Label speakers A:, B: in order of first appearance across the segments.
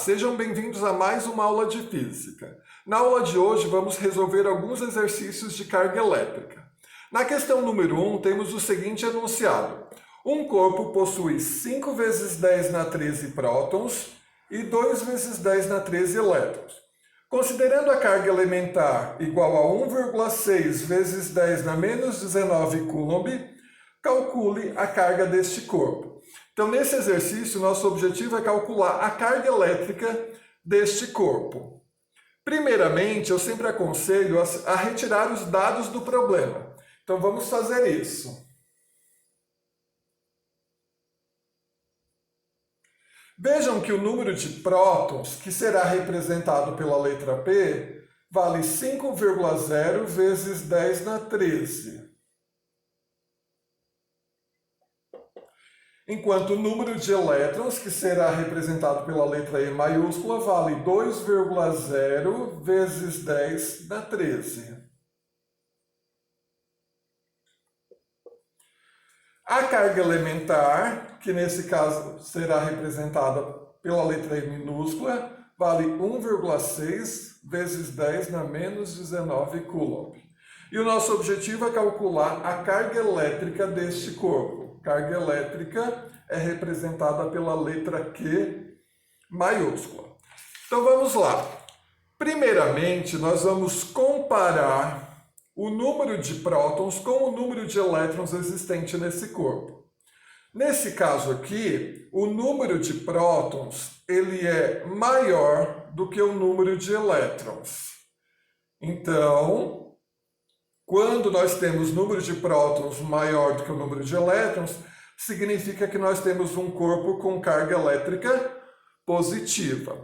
A: sejam bem-vindos a mais uma aula de física. Na aula de hoje vamos resolver alguns exercícios de carga elétrica. Na questão número 1 temos o seguinte enunciado. Um corpo possui 5 vezes 10 na 13 prótons e 2 vezes 10 na 13 elétrons. Considerando a carga elementar igual a 1,6 vezes 10 na menos 19 coulomb, calcule a carga deste corpo. Então, nesse exercício, nosso objetivo é calcular a carga elétrica deste corpo. Primeiramente, eu sempre aconselho a retirar os dados do problema. Então, vamos fazer isso. Vejam que o número de prótons, que será representado pela letra P, vale 5,0 vezes 10 na 13. Enquanto o número de elétrons, que será representado pela letra E maiúscula, vale 2,0 vezes 10 na 13. A carga elementar, que nesse caso será representada pela letra E minúscula, vale 1,6 vezes 10 na menos 19 coulomb. E o nosso objetivo é calcular a carga elétrica deste corpo. Carga elétrica é representada pela letra Q maiúscula. Então vamos lá. Primeiramente, nós vamos comparar o número de prótons com o número de elétrons existente nesse corpo. Nesse caso aqui, o número de prótons ele é maior do que o número de elétrons. Então, quando nós temos número de prótons maior do que o número de elétrons, significa que nós temos um corpo com carga elétrica positiva.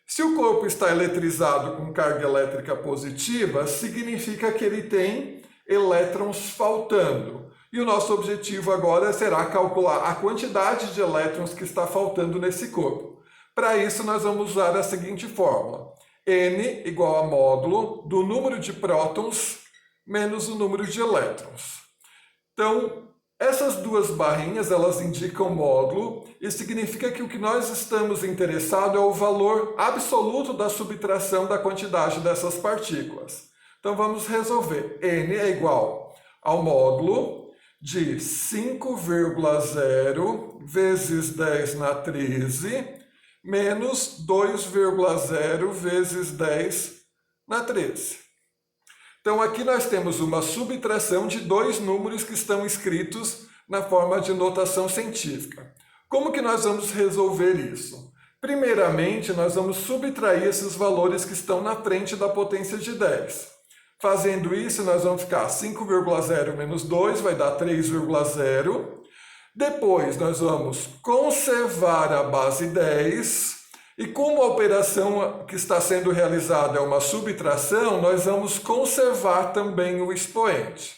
A: Se o corpo está eletrizado com carga elétrica positiva, significa que ele tem elétrons faltando. E o nosso objetivo agora será calcular a quantidade de elétrons que está faltando nesse corpo. Para isso, nós vamos usar a seguinte fórmula. N igual a módulo do número de prótons menos o número de elétrons. Então, essas duas barrinhas, elas indicam módulo e significa que o que nós estamos interessados é o valor absoluto da subtração da quantidade dessas partículas. Então, vamos resolver. N é igual ao módulo de 5,0 vezes 10 na 13 menos 2,0 vezes 10 na 13. Então, aqui nós temos uma subtração de dois números que estão escritos na forma de notação científica. Como que nós vamos resolver isso? Primeiramente, nós vamos subtrair esses valores que estão na frente da potência de 10. Fazendo isso, nós vamos ficar 5,0 menos 2, vai dar 3,0. Depois, nós vamos conservar a base 10. E como a operação que está sendo realizada é uma subtração, nós vamos conservar também o expoente.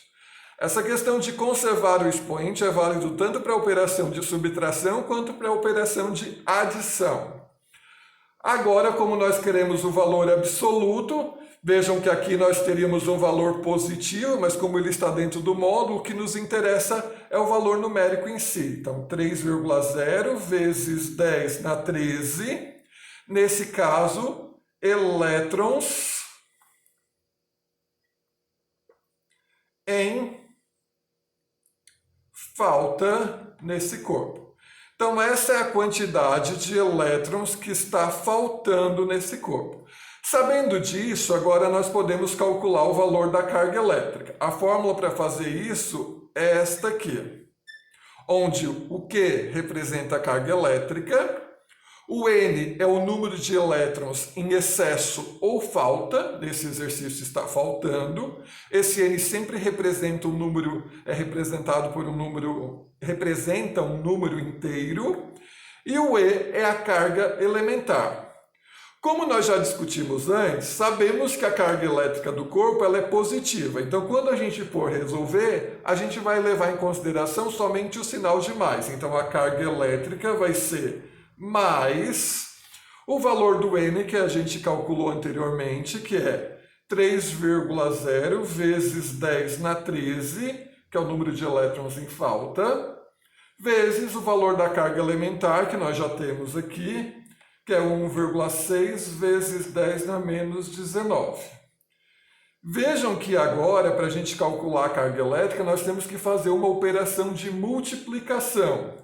A: Essa questão de conservar o expoente é válido tanto para a operação de subtração quanto para a operação de adição. Agora, como nós queremos o valor absoluto, vejam que aqui nós teríamos um valor positivo, mas como ele está dentro do módulo, o que nos interessa é o valor numérico em si. Então, 3,0 vezes 10 na 13. Nesse caso, elétrons em falta nesse corpo. Então, essa é a quantidade de elétrons que está faltando nesse corpo. Sabendo disso, agora nós podemos calcular o valor da carga elétrica. A fórmula para fazer isso é esta aqui, onde o Q representa a carga elétrica, o N é o número de elétrons em excesso ou falta, nesse exercício está faltando. Esse N sempre representa um número, é representado por um número, representa um número inteiro. E o E é a carga elementar. Como nós já discutimos antes, sabemos que a carga elétrica do corpo ela é positiva. Então, quando a gente for resolver, a gente vai levar em consideração somente o sinal de mais. Então, a carga elétrica vai ser mais o valor do N que a gente calculou anteriormente, que é 3,0 vezes 10 na 13, que é o número de elétrons em falta, vezes o valor da carga elementar, que nós já temos aqui, que é 1,6 vezes 10 na menos 19. Vejam que agora, para a gente calcular a carga elétrica, nós temos que fazer uma operação de multiplicação.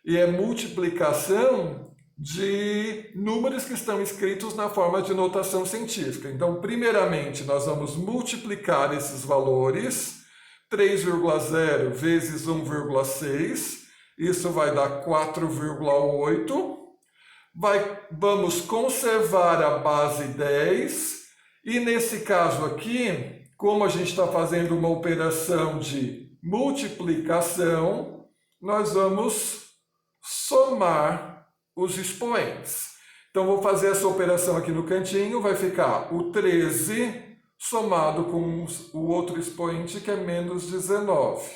A: E é multiplicação de números que estão escritos na forma de notação científica. Então, primeiramente, nós vamos multiplicar esses valores, 3,0 vezes 1,6, isso vai dar 4,8. Vamos conservar a base 10, e nesse caso aqui, como a gente está fazendo uma operação de multiplicação, nós vamos somar os expoentes. Então, vou fazer essa operação aqui no cantinho, vai ficar o 13 somado com o outro expoente, que é menos 19.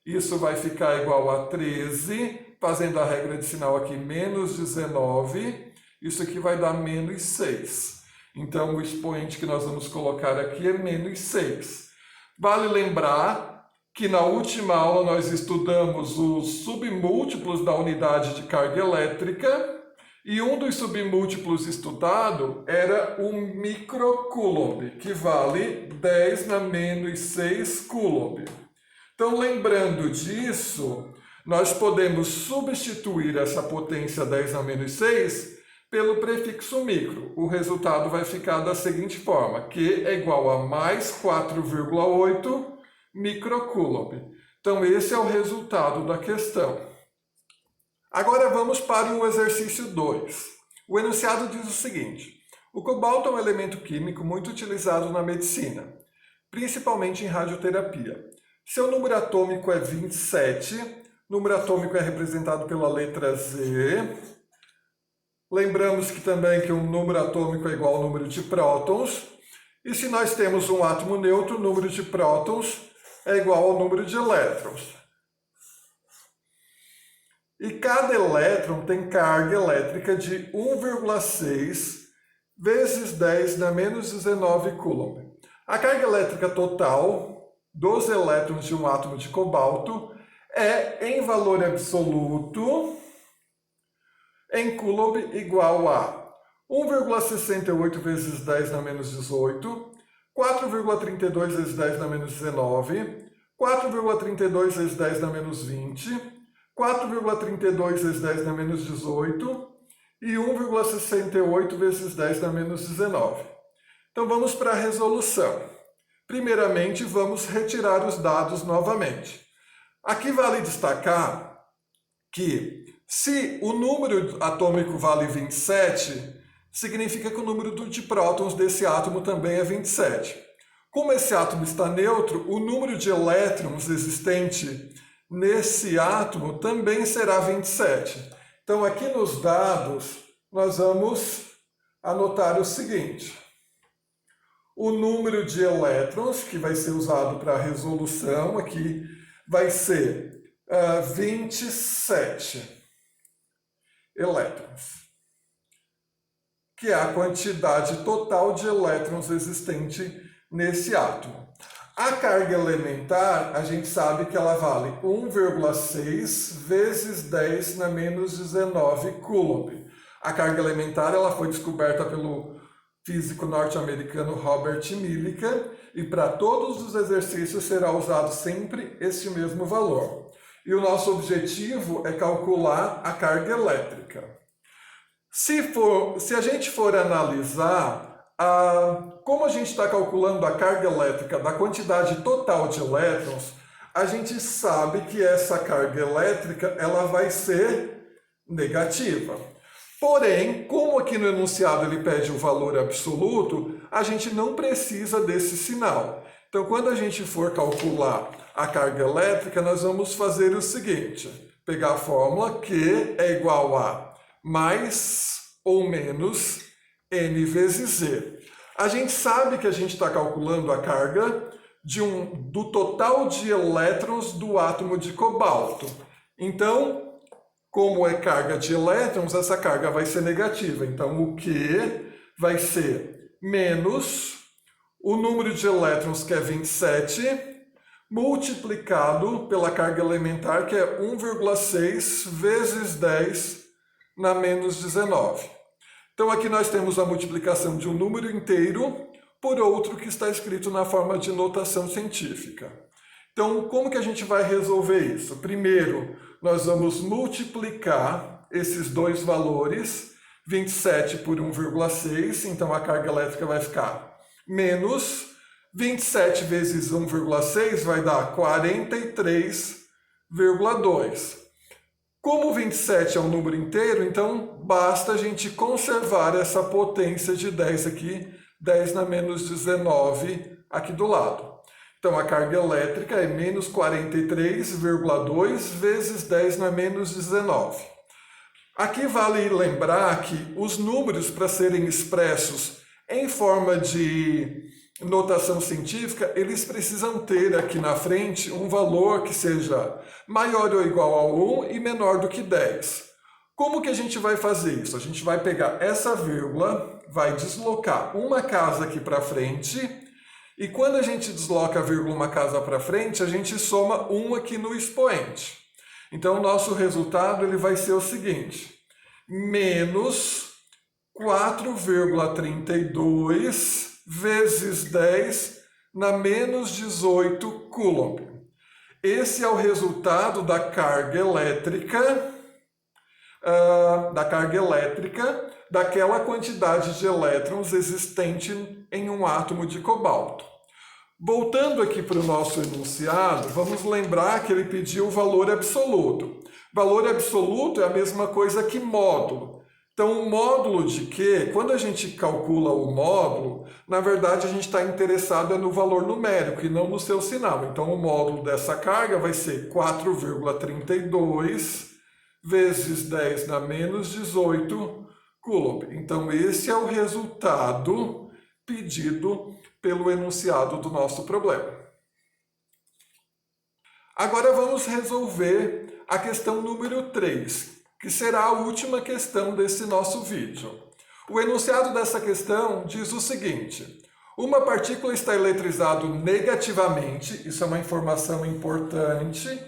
A: Isso vai ficar igual a 13, fazendo a regra de sinal aqui, menos 19. Isso aqui vai dar menos 6. Então, o expoente que nós vamos colocar aqui é menos 6. Vale lembrar que na última aula nós estudamos os submúltiplos da unidade de carga elétrica, e um dos submúltiplos estudado era o microcoulomb, que vale 10 na menos 6 coulomb. Então, lembrando disso, nós podemos substituir essa potência 10 na menos 6 pelo prefixo micro. O resultado vai ficar da seguinte forma, Q é igual a mais 4,8 microcoulomb. Então, esse é o resultado da questão. Agora vamos para o exercício 2. O enunciado diz o seguinte: o cobalto é um elemento químico muito utilizado na medicina, principalmente em radioterapia. Seu número atômico é 27, o número atômico é representado pela letra Z. Lembramos que também que um número atômico é igual ao número de prótons. E se nós temos um átomo neutro, o número de prótons é igual ao número de elétrons. E cada elétron tem carga elétrica de 1,6 vezes 10 na menos 19 coulomb. A carga elétrica total dos elétrons de um átomo de cobalto é, em valor absoluto, em coulomb, igual a 1,68 vezes 10 na menos 18, 4,32 vezes 10 na menos 19, 4,32 vezes 10 na menos 20, 4,32 vezes 10 na menos 18 e 1,68 vezes 10 na menos 19. Então vamos para a resolução. Primeiramente, vamos retirar os dados novamente. Aqui vale destacar que se o número atômico vale 27, significa que o número de prótons desse átomo também é 27. Como esse átomo está neutro, o número de elétrons existente nesse átomo também será 27. Então, aqui nos dados, nós vamos anotar o seguinte: o número de elétrons, que vai ser usado para a resolução, aqui vai ser 27 elétrons, que é a quantidade total de elétrons existente nesse átomo. A carga elementar, a gente sabe que ela vale 1,6 vezes 10 na menos 19 coulomb. A carga elementar ela foi descoberta pelo físico norte-americano Robert Millikan, e para todos os exercícios será usado sempre esse mesmo valor. E o nosso objetivo é calcular a carga elétrica. Se a gente for analisar como a gente está calculando a carga elétrica da quantidade total de elétrons, a gente sabe que essa carga elétrica ela vai ser negativa. Porém, como aqui no enunciado ele pede o valor absoluto, a gente não precisa desse sinal. Então, quando a gente for calcular a carga elétrica, nós vamos fazer o seguinte: pegar a fórmula Q é igual a mais ou menos N vezes Z. A gente sabe que a gente está calculando a carga do total de elétrons do átomo de cobalto. Então, como é carga de elétrons, essa carga vai ser negativa. Então, o Q vai ser menos o número de elétrons, que é 27, multiplicado pela carga elementar, que é 1,6 vezes 10 na menos 19. Então aqui nós temos a multiplicação de um número inteiro por outro que está escrito na forma de notação científica. Então, como que a gente vai resolver isso? Primeiro, nós vamos multiplicar esses dois valores, 27 por 1,6, então a carga elétrica vai ficar menos 27 vezes 1,6 vai dar 43,2. Como 27 é um número inteiro, então basta a gente conservar essa potência de 10 aqui, 10 na menos 19 aqui do lado. Então a carga elétrica é menos 43,2 vezes 10 na menos 19. Aqui vale lembrar que os números, para serem expressos em forma de notação científica, eles precisam ter aqui na frente um valor que seja maior ou igual a 1 e menor do que 10. Como que a gente vai fazer isso? A gente vai pegar essa vírgula, vai deslocar uma casa aqui para frente, e quando a gente desloca a vírgula uma casa para frente, a gente soma 1 aqui no expoente. Então o nosso resultado ele vai ser o seguinte, menos 4,32 vezes 10 na menos 18 coulomb. Esse é o resultado da carga elétrica, daquela quantidade de elétrons existente em um átomo de cobalto. Voltando aqui para o nosso enunciado, vamos lembrar que ele pediu o valor absoluto. Valor absoluto é a mesma coisa que módulo. Então, o módulo de Q, quando a gente calcula o módulo, na verdade a gente está interessado no valor numérico e não no seu sinal. Então, o módulo dessa carga vai ser 4,32 vezes 10 na menos 18 coulomb. Então, esse é o resultado pedido pelo enunciado do nosso problema. Agora vamos resolver a questão número 3, que será a última questão desse nosso vídeo. O enunciado dessa questão diz o seguinte: uma partícula está eletrizada negativamente, isso é uma informação importante,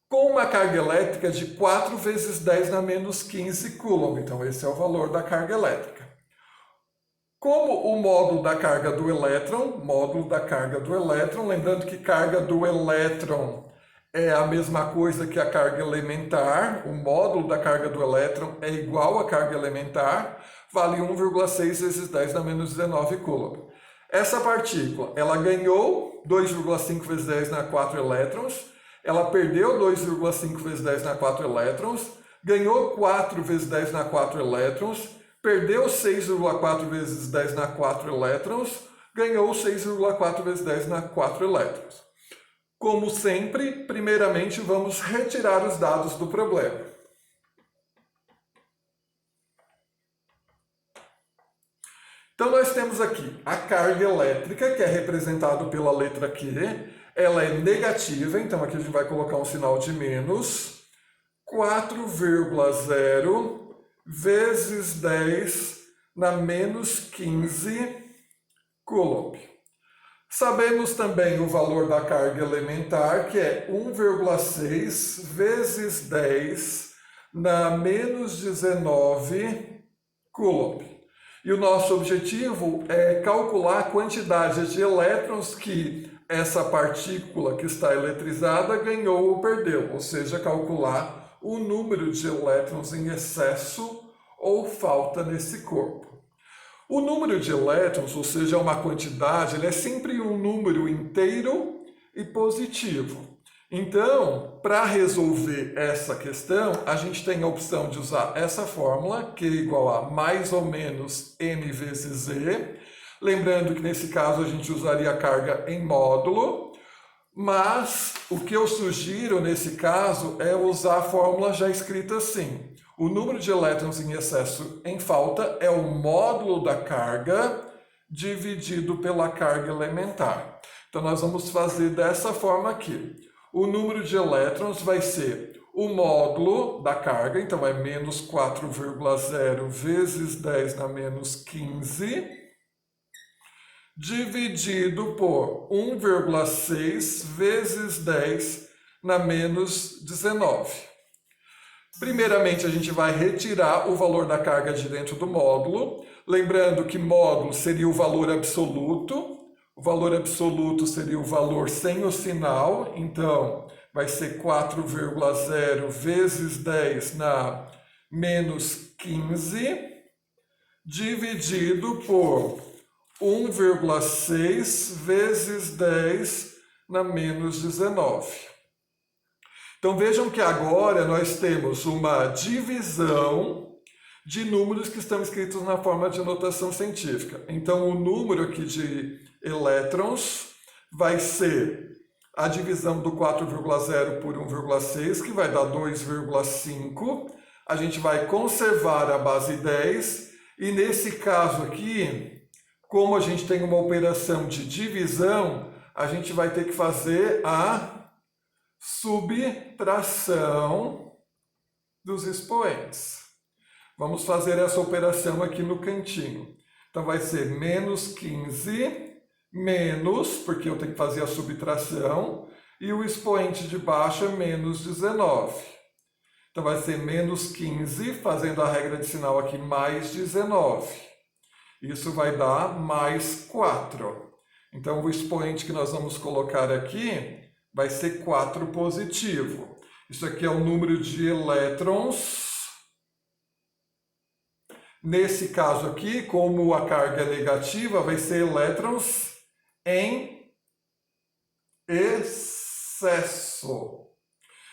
A: com uma carga elétrica de 4 vezes 10 na menos 15 coulomb. Então esse é o valor da carga elétrica. Como o módulo da carga do elétron, lembrando que carga do elétron é a mesma coisa que a carga elementar, o módulo da carga do elétron é igual à carga elementar, vale 1,6 vezes 10 na menos 19 coulomb. Essa partícula, ela ganhou 2,5 vezes 10 na 4 elétrons, ela perdeu 2,5 vezes 10 na 4 elétrons, ganhou 4 vezes 10 na 4 elétrons, perdeu 6,4 vezes 10 na 4 elétrons, ganhou 6,4 vezes 10 na 4 elétrons. Como sempre, primeiramente vamos retirar os dados do problema. Então nós temos aqui a carga elétrica, que é representada pela letra Q, ela é negativa, então aqui a gente vai colocar um sinal de menos, 4,0 vezes 10 na menos 15 coulomb. Sabemos também o valor da carga elementar, que é 1,6 vezes 10 na menos 19 coulomb. E o nosso objetivo é calcular a quantidade de elétrons que essa partícula que está eletrizada ganhou ou perdeu, ou seja, calcular o número de elétrons em excesso ou falta nesse corpo. O número de elétrons, ou seja, uma quantidade, ele é sempre um número inteiro e positivo. Então, para resolver essa questão, a gente tem a opção de usar essa fórmula, que é igual a mais ou menos m vezes e. Lembrando que nesse caso a gente usaria a carga em módulo. Mas o que eu sugiro nesse caso é usar a fórmula já escrita assim. O número de elétrons em excesso em falta é o módulo da carga dividido pela carga elementar. Então nós vamos fazer dessa forma aqui. O número de elétrons vai ser o módulo da carga, então é menos 4,0 vezes 10 na menos 15, dividido por 1,6 vezes 10 na menos 19. Primeiramente, a gente vai retirar o valor da carga de dentro do módulo. Lembrando que módulo seria o valor absoluto. O valor absoluto seria o valor sem o sinal. Então, vai ser 4,0 vezes 10 na menos 15, dividido por 1,6 vezes 10 na menos 19. Então vejam que agora nós temos uma divisão de números que estão escritos na forma de notação científica. Então o número aqui de elétrons vai ser a divisão do 4,0 por 1,6, que vai dar 2,5. A gente vai conservar a base 10 e nesse caso aqui, como a gente tem uma operação de divisão, a gente vai ter que fazer a subtração dos expoentes. Vamos fazer essa operação aqui no cantinho. Então vai ser menos 15, menos, porque eu tenho que fazer a subtração, e o expoente de baixo é menos 19. Então vai ser menos 15, fazendo a regra de sinal aqui, mais 19. Isso vai dar mais 4. Então o expoente que nós vamos colocar aqui vai ser 4 positivo. Isso aqui é o número de elétrons. Nesse caso aqui, como a carga é negativa, vai ser elétrons em excesso.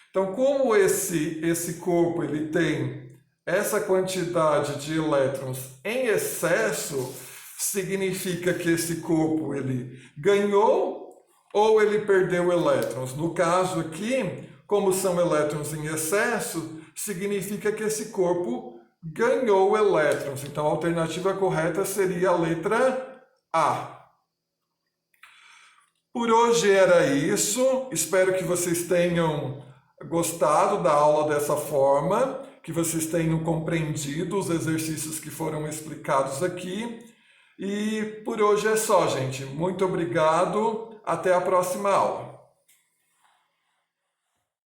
A: Então, como esse corpo ele tem essa quantidade de elétrons em excesso, significa que esse corpo ele ganhou ou ele perdeu elétrons. No caso aqui, como são elétrons em excesso, significa que esse corpo ganhou elétrons. Então a alternativa correta seria a letra A. Por hoje era isso. Espero que vocês tenham gostado da aula dessa forma, que vocês tenham compreendido os exercícios que foram explicados aqui. E por hoje é só, gente. Muito obrigado. Até a próxima aula.